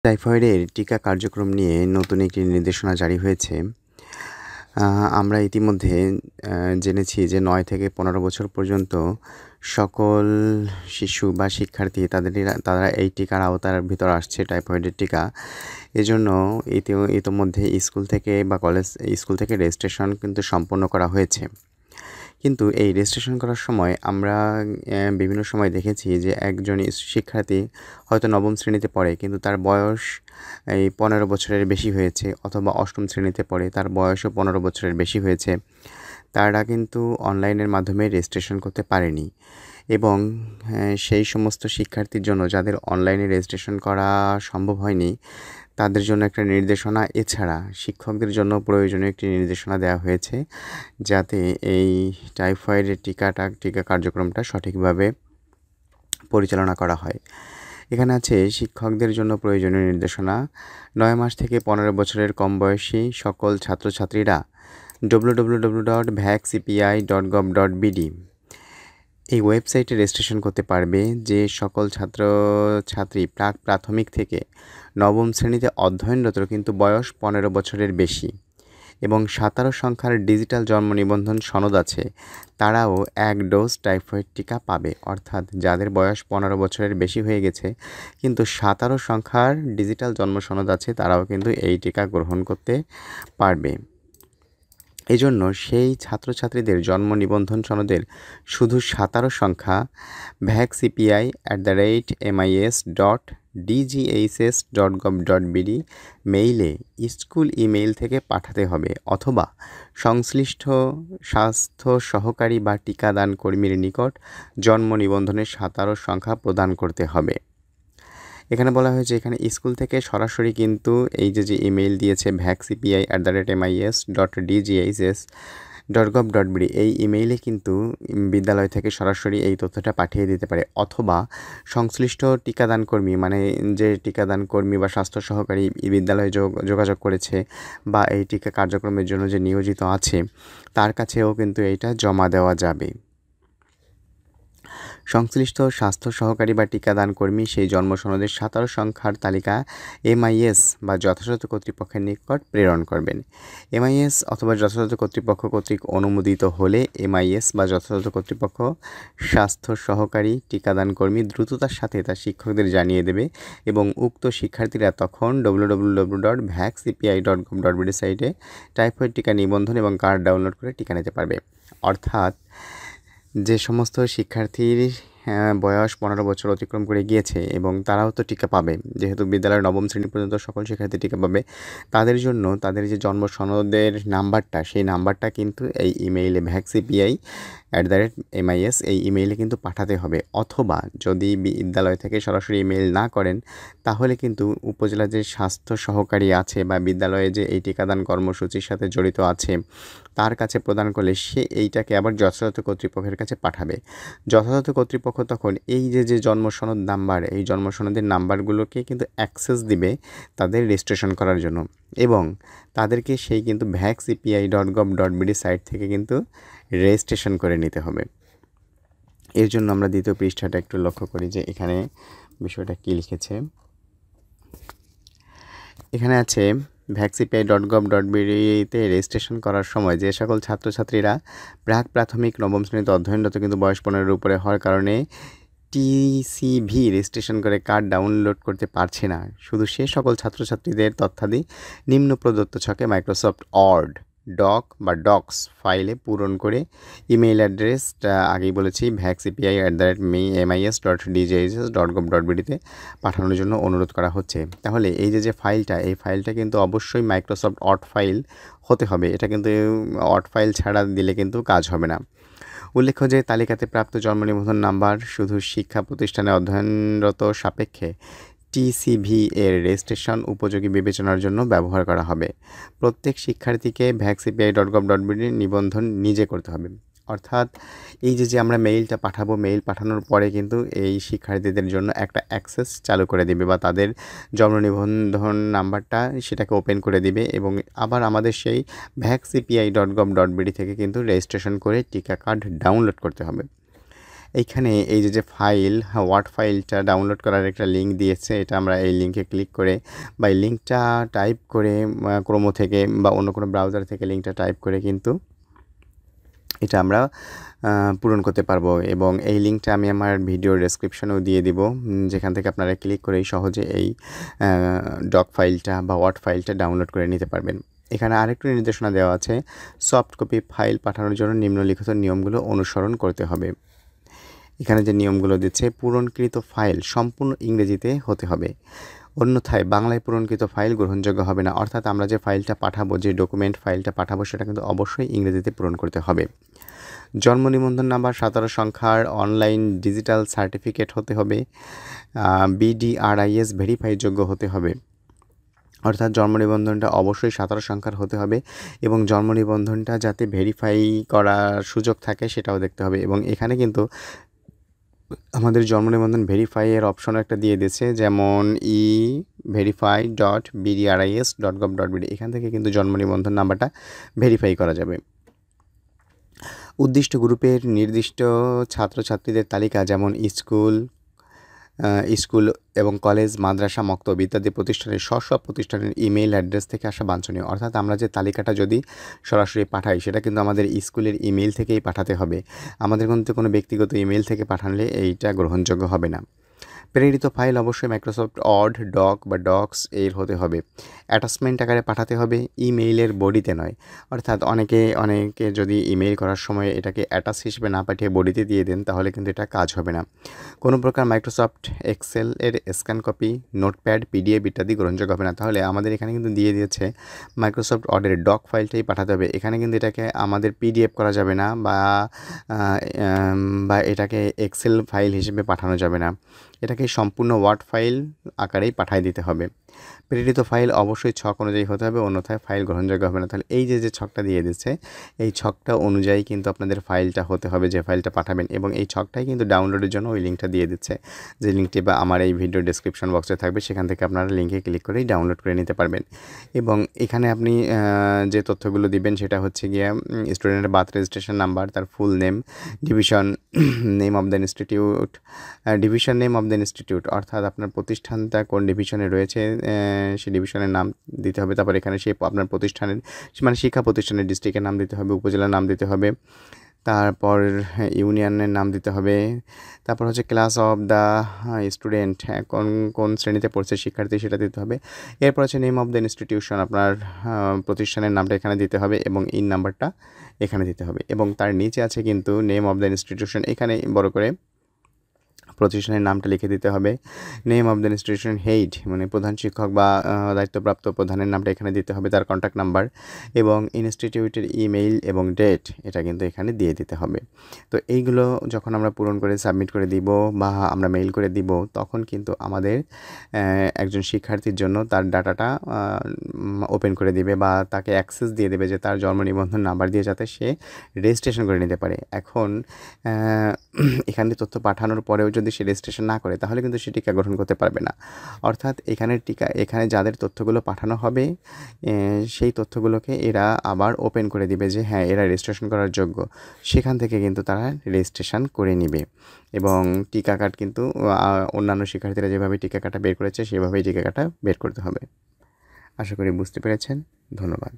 টাইফয়েডের টিকা কার্যক্রম নিয়ে নতুন একটি নির্দেশনা জারি হয়েছে। আ আমরা ইতিমধ্যে জেনেছি যে ৯ থেকে ১৫ বছর পর্যন্ত সকল শিশু বা শিক্ষার্থী তারা এই টিকার আওতার ভিতর আসছে টাইফয়েডের টিকা। এজন্য ইতোমধ্যে স্কুল থেকে রেজিস্ট্রেশন কিন্তু সম্পন্ন করা হয়েছে। কিন্তু এই রেজিস্ট্রেশন করার সময় আমরা বিভিন্ন সময় দেখেছি যে একজন শিক্ষার্থী হয়তো নবম শ্রেণীতে পড়ে, কিন্তু তার বয়স এই ১৫ বছরের বেশি হয়েছে, অথবা অষ্টম শ্রেণীতে পড়ে, তার বয়সও ১৫ বছরের বেশি হয়েছে। তারা কিন্তু অনলাইনের মাধ্যমে রেজিস্ট্রেশন করতে পারেনি এবং সেই সমস্ত শিক্ষার্থীর জন্য যাদের অনলাইনে রেজিস্ট্রেশন করা সম্ভব হয়নি, তাদের জন্য একটা নির্দেশনা, এছাড়া শিক্ষকদের জন্য প্রয়োজনীয় একটি নির্দেশনা দেওয়া হয়েছে, যাতে এই টাইফয়েডের টিকা কার্যক্রমটা সঠিকভাবে পরিচালনা করা হয়। এখানে আছে শিক্ষকদের জন্য প্রয়োজনীয় নির্দেশনা। ৯ মাস থেকে ১৫ বছরের কম বয়সী সকল ছাত্রছাত্রীরা www.vaccpi.gov.bd এই ওয়েবসাইটে রেজিস্ট্রেশন করতে পারবে। যে সকল ছাত্রছাত্রী প্রাথমিক থেকে নবম শ্রেণীতে অধ্যয়নরত কিন্তু বয়স ১৫ বছরের বেশি এবং ১৭ সংখ্যার ডিজিটাল জন্ম নিবন্ধন সনদ আছে, তারাও ১ ডোজ টাইফয়েড টিকা পাবে। অর্থাৎ যাদের বয়স ১৫ বছরের বেশি হয়ে গেছে কিন্তু ১৭ সংখ্যার ডিজিটাল জন্ম সনদ আছে, তারাও কিন্তু এই টিকা গ্রহণ করতে পারবে। এজন্য সেই ছাত্রছাত্রীদের জন্ম নিবন্ধন সনদের শুধু ১৭ সংখ্যা vaccpi@mis.dghss.gov.bd মেইলে স্কুল ইমেইল থেকে পাঠাতে হবে, অথবা সংশ্লিষ্ট স্বাস্থ্য সহকারী বা টিকাদান কর্মীর নিকট জন্ম নিবন্ধনের ১৭ সংখ্যা প্রদান করতে হবে। এখানে বলা হয়েছে, এখানে স্কুল থেকে সরাসরি কিন্তু এই যে ইমেইল দিয়েছে vaccpi@mis.dghss.gov.bd এই ইমেইলে কিন্তু বিদ্যালয় থেকে সরাসরি এই তথ্যটা পাঠিয়ে দিতে পারে, অথবা সংশ্লিষ্ট টিকাদান কর্মী, মানে যে টিকাদান কর্মী বা স্বাস্থ্য সহকারী বিদ্যালয়ে যোগাযোগ করেছে বা এই টিকা কার্যক্রমের জন্য যে নিয়োজিত আছে, তার কাছেও কিন্তু এইটা জমা দেওয়া যাবে। সংশ্লিষ্ট স্বাস্থ্য সহকারী বা টিকাদান কর্মী সেই জন্ম সনদের ১৭ সংখ্যার তালিকা MIS বা যথাযথ কর্তৃপক্ষের নিকট প্রেরণ করবেন। MIS অথবা যথাযথ কর্তৃপক্ষ কর্তৃক অনুমোদিত হলে MIS বা যথাযথ কর্তৃপক্ষ স্বাস্থ্য সহকারী টিকাদান কর্মী দ্রুততার সাথে তার শিক্ষকদের জানিয়ে দেবে এবং উক্ত শিক্ষার্থীরা তখন www.vaccpi.gov.bd সাইটে টাইফয়েড টিকা নিবন্ধন এবং কার্ড ডাউনলোড করে টিকা নিতে পারবে। অর্থাৎ যে সমস্ত শিক্ষার্থীর বয়স ১৫ বছর অতিক্রম করে গিয়েছে এবং তারাও তো টিকা পাবে, যেহেতু বিদ্যালয়ের নবম শ্রেণী পর্যন্ত সকল শিক্ষার্থী টিকা পাবে, তাদের জন্য তাদের যে জন্ম সনদের নাম্বারটা, সেই নাম্বারটা কিন্তু এই ইমেইলে vaccpi@mis এই ইমেইলে কিন্তু পাঠাতে হবে। অথবা যদি বিদ্যালয় থেকে সরাসরি ইমেইল না করেন, তাহলে কিন্তু উপজেলার যে স্বাস্থ্য সহকারী আছে বা বিদ্যালয়ে যে এই টিকাদান কর্মসূচির সাথে জড়িত আছে, তার কাছে প্রদান করলে সে এইটাকে আবার যথাযথ কর্তৃপক্ষের কাছে পাঠাবে। যথাযথ কর্তৃপক্ষ তখন এই যে জন্ম সনদ নাম্বার, এই জন্ম সনদের নাম্বারগুলোকে কিন্তু অ্যাক্সেস দিবে তাদের রেজিস্ট্রেশন করার জন্য, এবং তাদেরকে সেই কিন্তু vaccpi.gov.bd সাইট থেকে কিন্তু রেজিস্ট্রেশন করে নিতে হবে। এর জন্য আমরা দ্বিতীয় পৃষ্ঠাটা একটু লক্ষ্য করি যে এখানে বিষয়টা কী লিখেছে। এখানে আছে vaccpi.gov.bd-তে রেজিস্ট্রেশন করার সময় যে সকল ছাত্রছাত্রীরা প্রাথমিক নবম শ্রেণীতে অধ্যয়নরত কিন্তু বয়স ১৫-এর উপরে হওয়ার কারণে TCV রেজিস্ট্রেশন করে কার্ড ডাউনলোড করতে পারছে না, শুধু সে সকল ছাত্রছাত্রীদের তথ্যাদি নিম্ন প্রদত্ত ছকে মাইক্রোসফট ওয়ার্ড ডক বা ডক্স ফাইলে পূরণ করে ইমেইল অ্যাড্রেসটা আগেই বলেছি vaccpi@mis.dghss.gov.bd-তে পাঠানোর জন্য অনুরোধ করা হচ্ছে। তাহলে এই যে ফাইলটা, এই ফাইলটা কিন্তু অবশ্যই মাইক্রোসফট ওয়ার্ড ফাইল হতে হবে। এটা কিন্তু ওয়ার্ড ফাইল ছাড়া দিলে কিন্তু কাজ হবে না। উল্লেখ্য যে তালিকাতে প্রাপ্ত জন্ম নিবন্ধন নাম্বার শুধু শিক্ষা প্রতিষ্ঠানে অধ্যয়নরত সাপেক্ষে TCV এর রেজিস্ট্রেশন উপযোগী বিবেচনার জন্য ব্যবহার করা হবে। প্রত্যেক শিক্ষার্থীকে vaccpi.gov.bd নিবন্ধন নিজে করতে হবে। অর্থাৎ এই যে আমরা মেইলটা পাঠাবো, মেইল পাঠানোর পরে কিন্তু এই শিক্ষার্থীদের জন্য একটা অ্যাক্সেস চালু করে দেবে বা তাদের জন্ম নিবন্ধন নাম্বারটা সেটাকে ওপেন করে দিবে, এবং আবার আমাদের সেই vaccpi.gov.bd থেকে কিন্তু রেজিস্ট্রেশন করে টিকা কার্ড ডাউনলোড করতে হবে। এইখানে এই যে ফাইল ওয়ার্ড ফাইলটা ডাউনলোড করার একটা লিঙ্ক দিয়েছে, এটা আমরা এই লিঙ্কে ক্লিক করে বা এই লিঙ্কটা টাইপ করে ক্রোমো থেকে বা অন্য কোনো ব্রাউজার থেকে লিঙ্কটা টাইপ করে কিন্তু এটা আমরা পূরণ করতে পারবো। এবং এই লিঙ্কটা আমি আমার ভিডিও ডেসক্রিপশনেও দিয়ে দিব, যেখান থেকে আপনারা ক্লিক করেই সহজে এই ডক ফাইলটা বা ওয়ার্ড ফাইলটা ডাউনলোড করে নিতে পারবেন। এখানে আরেকটু নির্দেশনা দেওয়া আছে, সফট কপি ফাইল পাঠানোর জন্য নিম্নলিখিত নিয়মগুলো অনুসরণ করতে হবে। এখানে যে নিয়মগুলো দিচ্ছে, পূরণকৃত ফাইল সম্পূর্ণ ইংরেজিতে হতে হবে, অন্যথায় বাংলায় পূরণকৃত ফাইল গ্রহণযোগ্য হবে না। অর্থাৎ আমরা যে ফাইলটা পাঠাবো, যে ডকুমেন্ট ফাইলটা পাঠাবো, সেটা কিন্তু অবশ্যই ইংরেজিতে পূরণ করতে হবে। জন্ম নিবন্ধন নাম্বার 17 সংখ্যার অনলাইন ডিজিটাল সার্টিফিকেট হতে হবে, BDRIS ভেরিফাই যোগ্য হতে হবে। অর্থাৎ জন্ম নিবন্ধনটা অবশ্যই 17 সংখ্যার হতে হবে এবং জন্ম নিবন্ধনটা যাতে ভেরিফাই করার সুযোগ থাকে সেটাও দেখতে হবে। এবং এখানে কিন্তু আমাদের জন্ম নিবন্ধন ভেরিফাইয়ের অপশনও একটা দিয়ে দিয়েছে, যেমন verify.bdris.gov.bd, এখান থেকে কিন্তু জন্ম নিবন্ধন নাম্বারটা ভেরিফাই করা যাবে। উদ্দিষ্ট গ্রুপের নির্দিষ্ট ছাত্রছাত্রীদের তালিকা, যেমন স্কুল এবং কলেজ, মাদ্রাসা, মক্তব ইত্যাদি প্রতিষ্ঠানের সব প্রতিষ্ঠানের ইমেইল অ্যাড্রেস থেকে আসা বাঞ্ছনীয়। অর্থাৎ আমরা যে তালিকাটা যদি সরাসরি পাঠাই, সেটা কিন্তু আমাদের স্কুলের ইমেইল থেকেই পাঠাতে হবে। আমাদের কিন্তু কোনো ব্যক্তিগত ইমেইল থেকে পাঠালে এইটা গ্রহণযোগ্য হবে না। প্রেরিত ফাইল অবশ্যই মাইক্রোসফট ওয়ার্ড, ডক বা ডক্স এর হতে হবে। অ্যাটাচমেন্ট আকারে পাঠাতে হবে, ইমেইলের বডিতে নয়। অর্থাৎ অনেকে যদি ইমেইল করার সময় এটাকে অ্যাটাচ হিসেবে না পাঠিয়ে বডিতে দিয়ে দেন, তাহলে কিন্তু এটা কাজ হবে না। কোনো প্রকার মাইক্রোসফট এক্সেল এর স্ক্যান কপি, নোটপ্যাড, PDF ইত্যাদি গ্রহণযোগ্য হবে না। তাহলে আমাদের এখানে কিন্তু দিয়ে দিয়েছে মাইক্রোসফট ওয়ার্ডের ডক ফাইলটাই পাঠাতে হবে। এখানে কিন্তু এটাকে আমাদের PDF করা যাবে না বা এটাকে এক্সেল ফাইল হিসেবে পাঠানো যাবে না। এটাকে সম্পূর্ণ ওয়ার্ড ফাইল আকারেই পাঠিয়ে দিতে হবে। প্রেরিত ফাইল অবশ্যই ছক অনুযায়ী হতে হবে, অন্যথায় ফাইল গ্রহণযোগ্য হবে না। তাহলে এই যে ছকটা দিয়ে দিচ্ছে, এই ছকটা অনুযায়ী কিন্তু আপনাদের ফাইলটা হতে হবে, যে ফাইলটা পাঠাবেন। এবং এই ছকটাই কিন্তু ডাউনলোডের জন্য ওই লিঙ্কটা দিয়ে দিচ্ছে, যে লিঙ্কটি বা আমার এই ভিডিও ডেসক্রিপশন বক্সে থাকবে, সেখান থেকে আপনারা লিঙ্কে ক্লিক করেই ডাউনলোড করে নিতে পারবেন। এবং এখানে আপনি যে তথ্যগুলো দিবেন সেটা হচ্ছে গিয়ে স্টুডেন্টের বার্থ রেজিস্ট্রেশন নাম্বার, তার full name, division name of the institute, division name of the institute, অর্থাৎ আপনার প্রতিষ্ঠানটা কোন ডিভিশনে রয়েছে সেই ডিভিশনের নাম দিতে হবে। তারপর এখানে আপনার প্রতিষ্ঠানের মানে শিক্ষা প্রতিষ্ঠানের ডিস্ট্রিক্টের নাম দিতে হবে, উপজেলার নাম দিতে হবে, তারপর ইউনিয়নের নাম দিতে হবে, তারপর হচ্ছে ক্লাস অফ দ্য স্টুডেন্ট, কোন শ্রেণীতে পড়ছে শিক্ষার্থী সেটা দিতে হবে। এরপর হচ্ছে নেম অফ দ্য ইনস্টিটিউশন, আপনার প্রতিষ্ঠানের নামটা এখানে দিতে হবে এবং ইন নাম্বারটা এখানে দিতে হবে। এবং তার নিচে আছে কিন্তু নেম অফ দ্য ইনস্টিটিউশন, এখানে বড় করে প্রতিষ্ঠানের নামটা লিখে দিতে হবে। Name of the institution head, মানে প্রধান শিক্ষক বা দায়িত্বপ্রাপ্ত প্রধানের নামটা এখানে দিতে হবে, তার কন্ট্যাক্ট নাম্বার এবং ইনস্টিটিউটের ইমেইল এবং ডেট, এটা কিন্তু এখানে দিয়ে দিতে হবে। তো এইগুলো যখন আমরা পূরণ করে সাবমিট করে দিব বা আমরা মেইল করে দিব, তখন কিন্তু আমাদের একজন শিক্ষার্থীর জন্য তার ডাটাটা ওপেন করে দিবে বা তাকে অ্যাক্সেস দিয়ে দেবে, যে তার জন্ম নিবন্ধন নাম্বার দিয়ে যাতে সে রেজিস্ট্রেশন করে নিতে পারে। এখন এখানে তথ্য পাঠানোর পরেও যদি সে রেজিস্ট্রেশন না করে, তাহলে কিন্তু সে টিকা গ্রহণ করতে পারবে না। অর্থাৎ এখানে যাদের তথ্যগুলো পাঠানো হবে, সেই তথ্যগুলোকে এরা আবার ওপেন করে দিবে, যে হ্যাঁ এরা রেজিস্ট্রেশন করার যোগ্য। সেখান থেকে কিন্তু তারা রেজিস্ট্রেশন করে নিবে। এবং টিকা কার্ড কিন্তু অন্যান্য শিক্ষার্থীরা যেভাবে টিকা কার্ডটা বের করেছে, সেভাবেই টিকা কার্ডটা বের করতে হবে। আশা করি বুঝতে পেরেছেন। ধন্যবাদ।